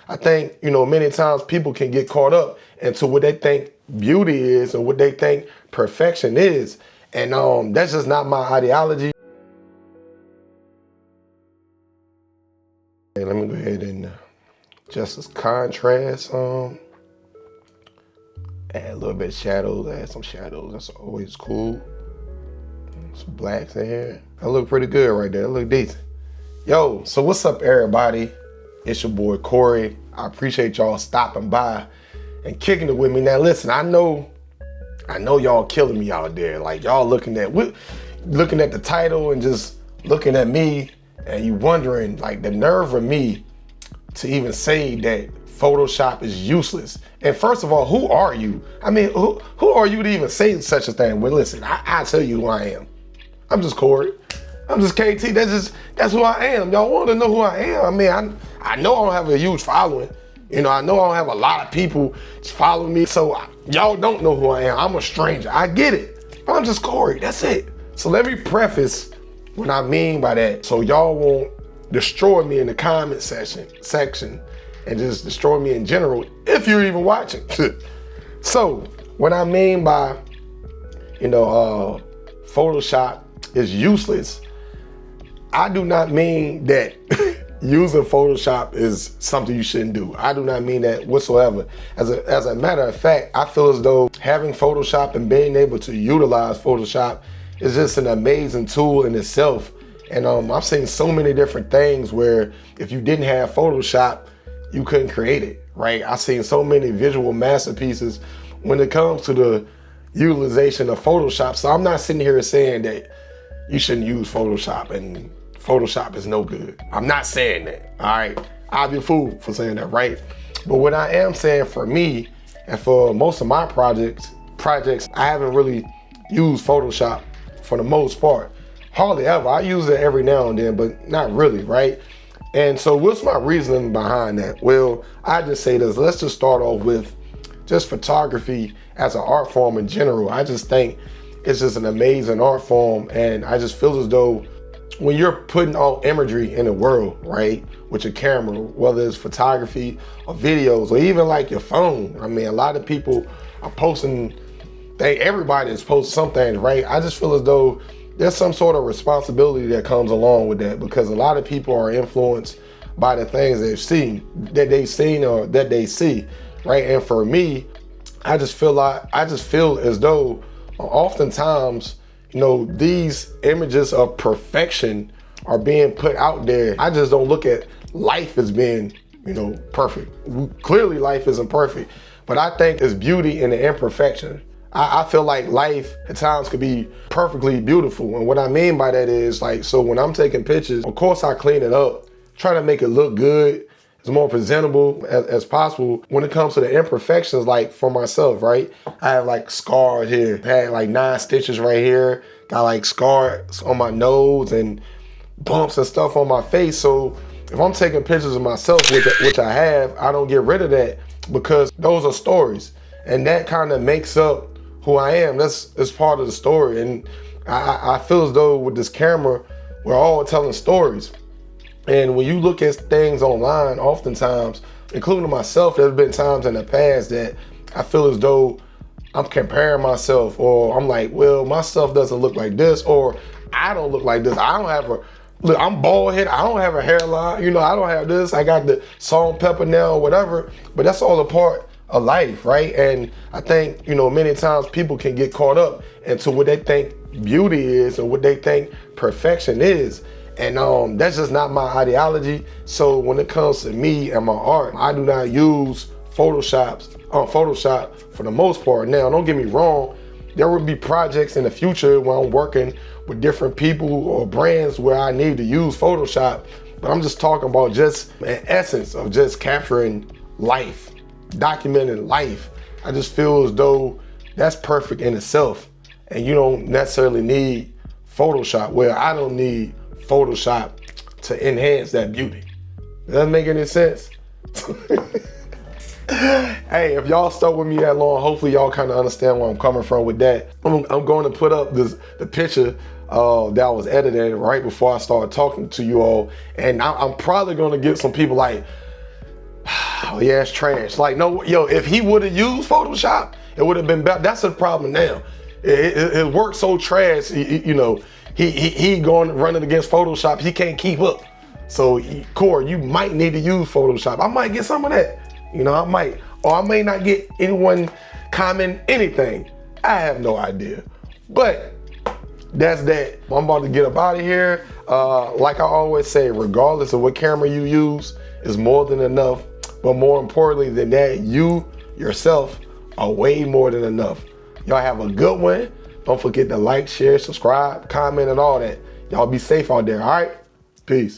I think, many times people can get caught up into what they think beauty is and what they think perfection is. And that's just not my ideology. Let me go ahead and just as contrast, add a little bit of shadows, add some shadows. That's always cool. Some blacks in here. That look pretty good right there. That look decent. Yo, so what's up, everybody? It's your boy Korey. I appreciate y'all stopping by and kicking it with me. Now listen, I know y'all killing me out there. Like y'all looking at the title and just looking at me and you wondering, like, the nerve of me to even say that Photoshop is useless. And first of all, who are you? I mean, who are you to even say such a thing? Well, listen, I'll tell you who I am. I'm just Korey. I'm just KT. That's who I am. Y'all want to know who I am? I mean, I know I don't have a huge following. I know I don't have a lot of people following me. So y'all don't know who I am. I'm a stranger. I get it. But I'm just Korey. That's it. So let me preface what I mean by that, so y'all won't destroy me in the comment section and just destroy me in general if you're even watching. So what I mean by, Photoshop is useless, I do not mean that using Photoshop is something you shouldn't do. I do not mean that whatsoever. As a matter of fact, I feel as though having Photoshop and being able to utilize Photoshop is just an amazing tool in itself. And I've seen so many different things where if you didn't have Photoshop, you couldn't create it, right? I've seen so many visual masterpieces when it comes to the utilization of Photoshop. So I'm not sitting here saying that you shouldn't use Photoshop and Photoshop is no good. I'm not saying that, all right? I'll be a fool for saying that, right? But what I am saying for me and for most of my projects, I haven't really used Photoshop for the most part. Hardly ever. I use it every now and then, but not really, right? And so what's my reasoning behind that? Well, I just say this. Let's just start off with just photography as an art form in general. I just think it's just an amazing art form, and I just feel as though when you're putting all imagery in the world, right, with your camera, whether it's photography or videos or even like your phone. I mean, a lot of people are posting, everybody is posting some things, right? I just feel as though there's some sort of responsibility that comes along with that, because a lot of people are influenced by the things they've seen or that they see, right? And for me, I just feel as though oftentimes, these images of perfection are being put out there. I just don't look at life as being, perfect. Clearly life isn't perfect, but I think there's beauty in the imperfection. I feel like life at times could be perfectly beautiful. And what I mean by that is, like, so when I'm taking pictures, of course I clean it up, try to make it look good, as more presentable as possible. When it comes to the imperfections, like for myself, right? I have like scars here. I had like 9 stitches right here. Got like scars on my nose and bumps and stuff on my face. So if I'm taking pictures of myself, which I have, I don't get rid of that, because those are stories. And that kind of makes up who I am. That's part of the story. And I feel as though with this camera, we're all telling stories. And when you look at things online, oftentimes, including myself, there's been times in the past that I feel as though I'm comparing myself, or I'm like, well, my stuff doesn't look like this, or I don't look like this. Look, I'm bald headed. I don't have a hairline. I don't have this. I got the salt and pepper now, or whatever. But that's all a part of life, right? And I think, many times people can get caught up into what they think beauty is and what they think perfection is. And that's just not my ideology. So when it comes to me and my art, I do not use Photoshop for the most part. Now, don't get me wrong, there will be projects in the future where I'm working with different people or brands where I need to use Photoshop, but I'm just talking about just an essence of just capturing life, documenting life. I just feel as though that's perfect in itself, and you don't necessarily need Photoshop. Well, I don't need Photoshop to enhance that beauty. Does that make any sense? Hey, if y'all stuck with me that long, hopefully y'all kind of understand where I'm coming from with that. I'm going to put up the picture that was edited right before I started talking to you all, and I'm probably going to get some people like, oh yeah, it's trash. Like, no, yo, if he would have used Photoshop, it would have been better. That's the problem now. His work's so trash, you know, he going running against Photoshop, he can't keep up. So, Korey, you might need to use Photoshop. I might get some of that. You know, I might. Or I may not get anyone comment anything. I have no idea. But that's that. I'm about to get up out of here. Like I always say, regardless of what camera you use, is more than enough. But more importantly than that, you yourself are way more than enough. Y'all have a good one. Don't forget to like, share, subscribe, comment, and all that. Y'all be safe out there, all right? Peace.